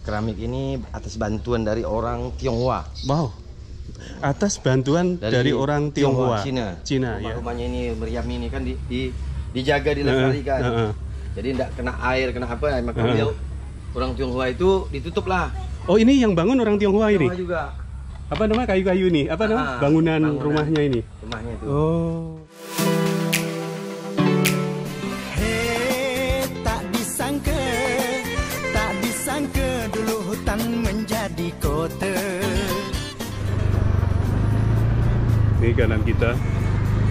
Keramik ini atas bantuan dari orang Tionghoa. Wow. Atas bantuan dari orang Tionghoa. Cina ya. Rumahnya ini meriam ini kan dijaga, dilestarikan. Jadi tidak kena air, kena apa, maka beliau orang Tionghoa itu ditutup lah. Oh, ini yang bangun orang Tionghoa ini? Tionghoa juga. Apa nama kayu-kayu ini? Apa nama bangunan rumahnya ini? Rumahnya itu. Oh. Tak disangka dulu hutan menjadi kota. Ini kanan kita.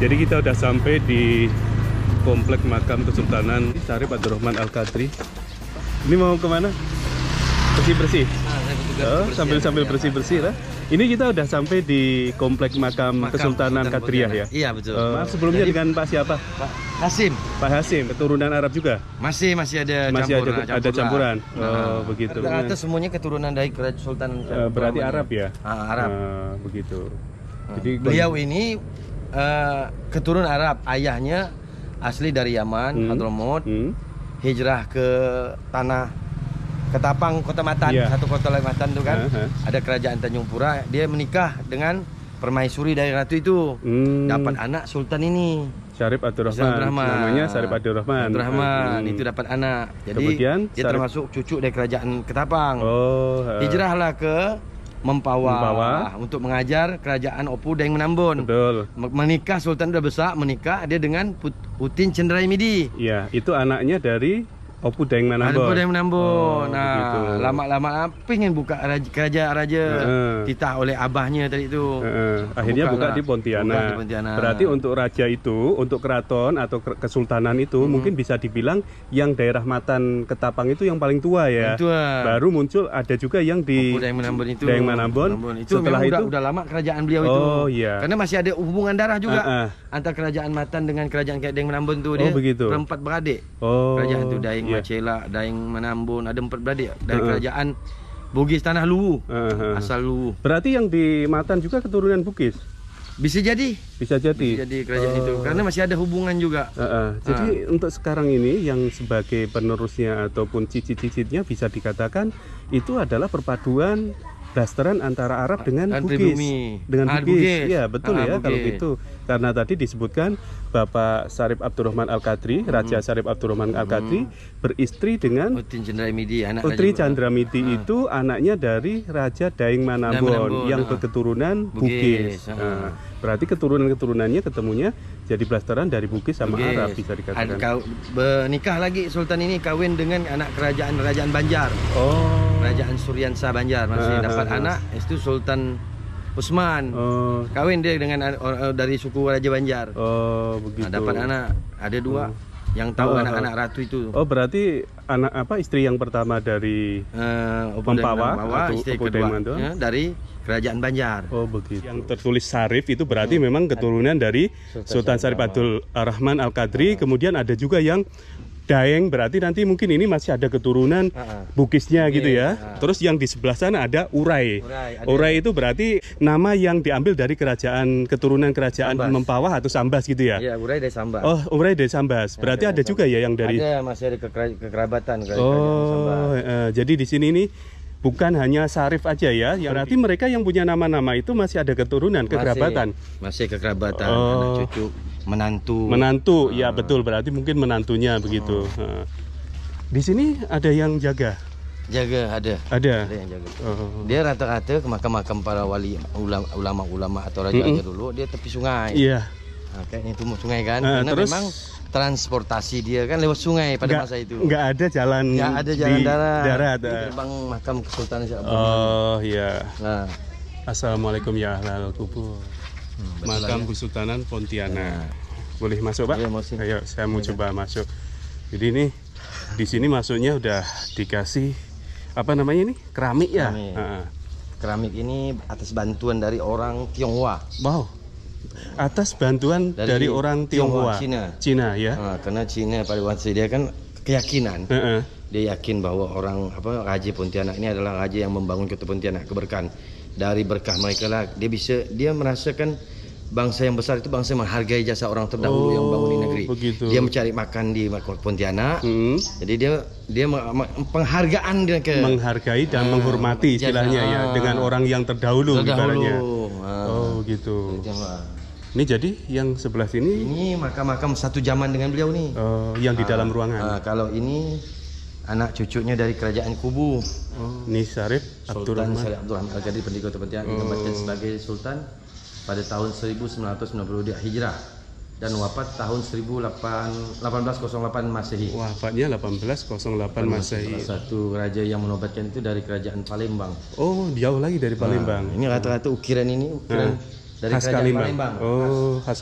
Jadi kita udah sampai di komplek makam Kesultanan Syarif Abdurrahman Al-Qadri. Ini mau kemana? Bersih-bersih. Sambil bersih-bersih lah. Ini kita udah sampai di komplek makam Kesultanan Qadriyah ya? Iya betul. Maaf, sebelumnya dengan Pak siapa? Pak Hasim. Pak Hasim, keturunan Arab juga? Masih ada campuran. Oh, begitu. Rata semuanya keturunan dari Sultan. Berarti Arab ya? Arab. Begitu. Jadi beliau ini keturunan Arab. Ayahnya asli dari Yaman, Hadramaut. Hijrah ke tanah Ketapang, Kota Matan, satu kota Matan itu kan. Ada kerajaan Tanjung Pura. Dia menikah dengan permaisuri dari ratu itu. Dapat anak Sultan ini. Syarif Abdurrahman. Namanya Syarif Abdurrahman. Itu dapat anak. Jadi kemudian, dia termasuk cucu dari kerajaan Ketapang. Hijrahlah ke Mempawah untuk mengajar kerajaan Opu Daeng Menambun. Betul. Menikah, Sultan udah besar, menikah dia dengan Utin Cenderamidi. Iya, itu anaknya dari Opu Daeng Menambun. Opu Daeng Menambun. Lama-lama pengen buka raja titah oleh abahnya tadi itu. Akhirnya buka di Pontianak. Berarti untuk raja itu, untuk keraton atau kesultanan itu mungkin bisa dibilang yang daerah Matan Ketapang itu yang paling tua ya. Baru muncul ada juga yang di Opu Daeng Menambun itu. Daeng Menambun. Itu setelah itu udah lama kerajaan beliau itu. Iya. Karena masih ada hubungan darah juga antara kerajaan Matan dengan kerajaan Daeng Menambun tuh. Dia berempat beradik. Kerajaan itu Daeng Macela, Daeng Menambun, ada 4 beradik dari kerajaan Bugis Tanah Luwu, asal Luwu. Berarti yang di Matan juga keturunan Bugis? Bisa jadi kerajaan itu, karena masih ada hubungan juga. Jadi untuk sekarang ini yang sebagai penerusnya ataupun cicit-cicitnya bisa dikatakan itu adalah perpaduan blasteran antara Arab dengan Bugis. Bugis. Iya, betul ya Bugis. Kalau gitu. Karena tadi disebutkan Bapak Syarif Abdurrahman Al-Qadri, Raja Syarif Abdurrahman Al-Qadri beristri dengan Utin Cendramidi, Putri Cendramidi itu anaknya dari Raja Daeng Menambun yang berketurunan Bugis. Berarti keturunan-keturunannya ketemunya jadi blasteran dari Bugis sama Arab bisa dikatakan. Menikah lagi Sultan ini kawin dengan anak kerajaan Banjar. Kerajaan Suryansa Banjar masih dapat anak itu Sultan Usman. Kawin dia dengan dari suku Raja Banjar. Begitu. Dapat anak ada 2 yang tahu anak-anak ratu itu. Berarti anak istri yang pertama dari Mempawah, istri kedua dari kerajaan Banjar. Begitu. Yang tertulis Syarif itu berarti memang keturunan dari Sultan Syarif Abdurrahman Al-Qadri. Kemudian ada juga yang Daeng, berarti nanti mungkin ini masih ada keturunan Bugisnya gitu ya. Terus yang di sebelah sana ada Urai. Urai itu berarti nama yang diambil dari keturunan kerajaan Mempawah atau Sambas gitu ya. Iya, Urai dari Sambas. Urai dari Sambas. Berarti ada juga ya yang dari masih ada kekerabatan jadi di sini nih bukan hanya Syarif aja ya, berarti mereka yang punya nama-nama itu masih ada keturunan, kekerabatan. Masih kekerabatan, anak cucu, menantu. Ya betul, berarti mungkin menantunya begitu. Di sini ada yang jaga. Ada yang jaga. Dia rata-rata ke makam-makam para wali ulama-ulama atau raja-raja dulu dia tepi sungai. Iya. Kayaknya itu sungai kan. Karena terus memang transportasi dia kan lewat sungai pada masa itu. Nggak ada jalan darat. Gerbang makam Kesultanan Syarif. Iya. Assalamualaikum ya ahlal kubur. Makam Kesultanan Pontianak. Boleh masuk, Pak? Ayo, saya mau coba masuk. Jadi ini di sini masuknya udah dikasih apa namanya ini? Keramik ya? Keramik ini atas bantuan dari orang Tionghoa. Wow. Atas bantuan dari orang Tionghoa. Cina ya. Karena Cina pada waktu dia kan keyakinan. Dia yakin bahwa Raja Pontianak ini adalah raja yang membangun kota Pontianak, keberkahan. Dari berkah mereka lah dia merasakan bangsa yang besar itu bangsa yang menghargai jasa orang terdahulu yang bangun di negeri. Begitu. Dia mencari makan di Pontianak. Jadi dia penghargaan dia ke menghargai dan menghormati istilahnya ya dengan orang yang terdahulu ibaratnya. Oh gitu. Ini jadi yang sebelah sini ini makam-makam satu zaman dengan beliau nih. Yang di dalam ruangan. Kalau ini anak cucunya dari kerajaan Kubu. Ini Syarif Sultan Syarif Abdul Rahman Al-Qadri pendiri Kota Pontianak ditempatkan sebagai sultan pada tahun 1992 Hijrah dan wafat tahun 1808 Masehi. Wafatnya 1808 Masehi. Salah satu raja yang menobatkan itu dari kerajaan Palembang. Oh, jauh lagi dari Palembang. Ini rata-rata ukiran ini dari khas kerajaan Palembang. Oh, khas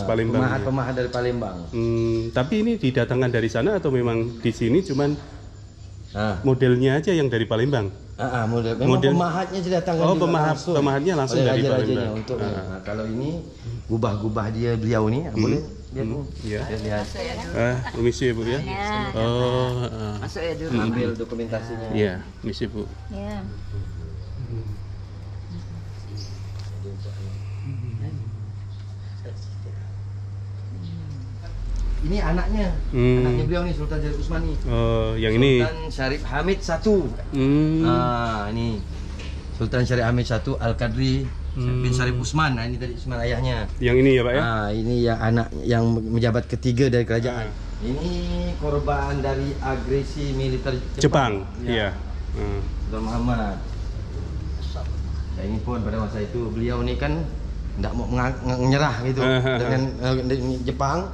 Palembang. Pemahat dari Palembang. Tapi ini didatangkan dari sana atau memang di sini cuman modelnya aja yang dari Palembang? Model pemahatnya didatangkan pemahatnya langsung dari Palembang. Untuk kalau ini gubah-gubah beliau nih, boleh lihat. Permisi Bu ya. Masuk ya dulu. Ambil dokumentasinya. Iya, permisi Bu. Ya. Ini anaknya beliau nih, Sultan Syarif Utsman nih. Yang ini. Sultan Syarif Hamid I. Ini Sultan Syarif Hamid I Al-Qadri bin Syarif Utsman. Ini tadi Utsman ayahnya. Yang ini ya Pak ya? Ini yang anak yang menjabat ketiga dari kerajaan. Ini korban dari agresi militer Jepang. Iya. Sultan Muhammad. Ini pun pada masa itu beliau nih kan tidak mau menyerah gitu dengan Jepang.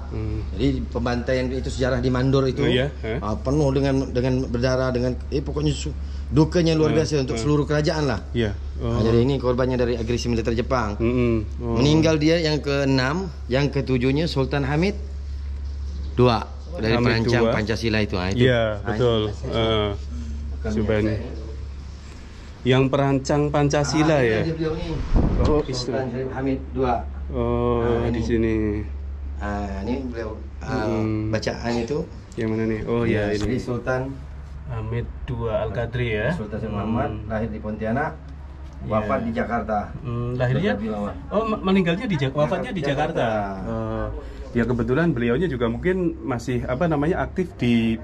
Jadi pembantaian itu sejarah di Mandor itu penuh dengan berdarah, dengan pokoknya dukanya luar biasa untuk seluruh kerajaan lah. Jadi ini korbannya dari agresi militer Jepang. Meninggal dia yang ke-6, yang ke-7-nya Sultan Hamid II dari perancang Pancasila itu. Iya, betul. Subhanallah. Yang perancang Pancasila ya. Sultan Syarif Hamid II. Di sini. Ini beliau bacaan itu. Yang mana nih? Oh ya, ini. Sultan Hamid II Al-Qadri ya. Sultan Syarif Muhammad lahir di Pontianak, wafat di Jakarta. Lahirnya? Meninggalnya wafatnya di Jakarta. Ya kebetulan beliaunya juga mungkin masih aktif di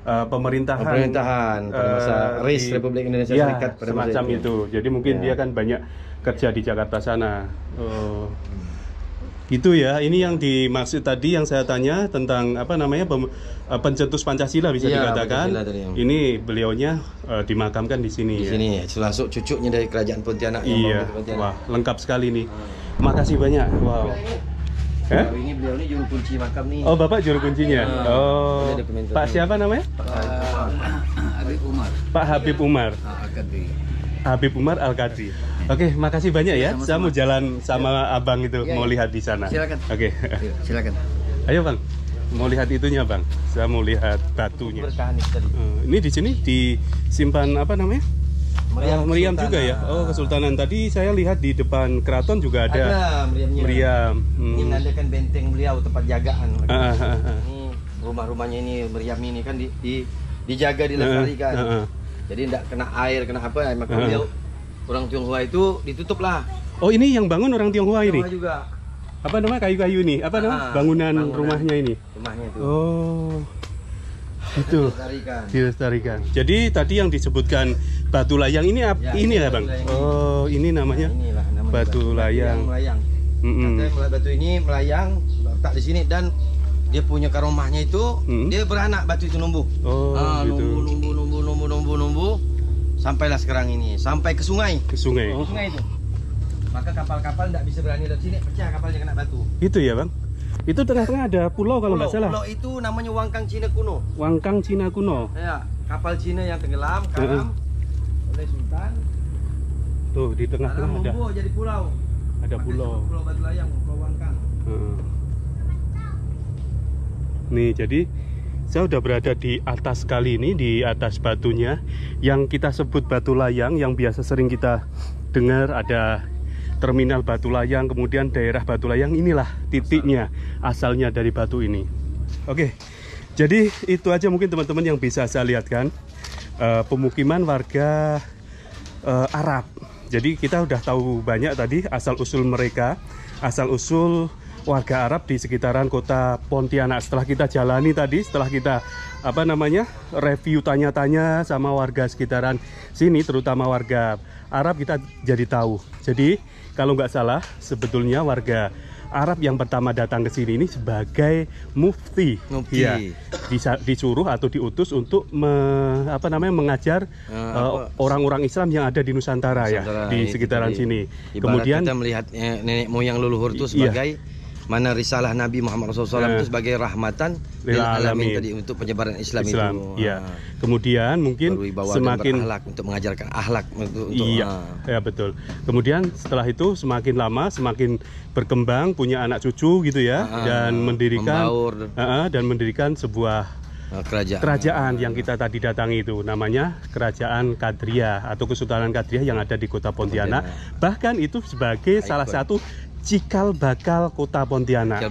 pemerintahan pada masa RIS Republik Indonesia Serikat pada semacam masa itu. Jadi mungkin dia kan banyak kerja di Jakarta sana. Gitu ya. Ini yang dimaksud tadi yang saya tanya tentang pencetus Pancasila bisa dikatakan. Ini beliaunya dimakamkan di sini. Di sini ya. Termasuk cucunya dari kerajaan Pontianak. Wah, lengkap sekali nih. Makasih banyak. Wow. Ini beliau ini juru kunci makam nih. Oh, Bapak juru kuncinya. Pak siapa namanya? Habib Umar. Pak Habib Umar. Al-Qadri. Habib Umar Al-Qadri. Oke, makasih banyak ya. Saya mau jalan sama Abang itu, mau lihat di sana. Silakan. Oke. Silakan. Ayo Bang. Mau lihat itunya Bang. Saya mau lihat batunya. Ini di sini disimpan Meriam juga ya. Kesultanan tadi saya lihat di depan keraton juga ada meriam. Ini menandakan benteng beliau, tempat jagaan. Ini rumah-rumahnya ini, meriam ini kan dijaga, dilestarikan. Jadi tidak kena air, kena apa. Maka beliau orang Tionghoa itu ditutup lah. Oh, ini yang bangun orang Tionghoa ini? Tionghoa juga. Apa namanya kayu-kayu ini? Apa namanya bangunan rumahnya ini? Rumahnya itu. Oh. Itu dilestarikan. Jadi tadi yang disebutkan batu layang ini ini ya Bang. Oh, ini namanya batu layang. Batu ini melayang, letak di sini dan dia punya karomahnya itu dia beranak batu itu numbuh. Gitu. Numbuh sampailah sekarang ini sampai ke sungai. Ke sungai. Sungai itu. Maka kapal-kapal tidak bisa berani dari sini, pecah kapalnya kena batu. Itu ya Bang. Itu tengah-tengah ada pulau kalau nggak salah. Pulau itu namanya Wangkang Cina kuno. Wangkang Cina kuno. Ya, kapal Cina yang tenggelam karam oleh Sultan. Tuh di tengah-tengah ada. Jadi pulau. Ada pulau. Pulau Batu Layang, Pulau Wangkang. Nih, jadi saya udah berada di atas kali ini, di atas batunya yang kita sebut batu layang, yang biasa sering kita dengar ada terminal Batu Layang, kemudian daerah Batu Layang, inilah titiknya, asalnya dari batu ini. Oke, jadi itu aja mungkin teman-teman yang bisa saya lihatkan, pemukiman warga Arab. Jadi kita udah tahu banyak tadi asal-usul mereka, asal-usul warga Arab di sekitaran kota Pontianak. Setelah kita jalani tadi, setelah kita review tanya-tanya sama warga sekitaran sini, terutama warga Arab, kita jadi tahu. Jadi kalau nggak salah sebetulnya warga Arab yang pertama datang ke sini ini sebagai mufti. Ya, disuruh atau diutus untuk mengajar orang-orang Islam yang ada di Nusantara ya, di sekitaran sini. Kemudian kita melihat nenek moyang leluhur itu sebagai mana risalah Nabi Muhammad SAW itu sebagai rahmatan lil alamin tadi untuk penyebaran Islam itu. Iya. Kemudian mungkin semakin untuk mengajarkan akhlak untuk ya betul. Kemudian setelah itu semakin lama semakin berkembang, punya anak cucu gitu ya, dan mendirikan sebuah kerajaan yang kita tadi datangi itu, namanya Kerajaan Kadriyah atau Kesultanan Kadriyah yang ada di kota Pontianak. Bahkan itu sebagai salah satu cikal bakal kota Pontianak.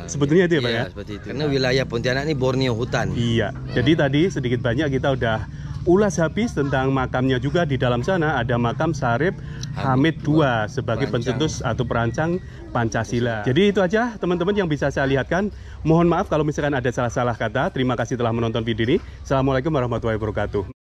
Sebetulnya itu ya Pak ya? Seperti itu. Karena wilayah Pontianak ini Borneo hutan. Iya. Jadi tadi sedikit banyak kita udah ulas habis tentang makamnya juga. Di dalam sana ada makam Syarif Hamid II sebagai pencetus atau perancang Pancasila. Jadi itu aja teman-teman yang bisa saya lihatkan. Mohon maaf kalau misalkan ada salah-salah kata. Terima kasih telah menonton video ini. Assalamualaikum warahmatullahi wabarakatuh.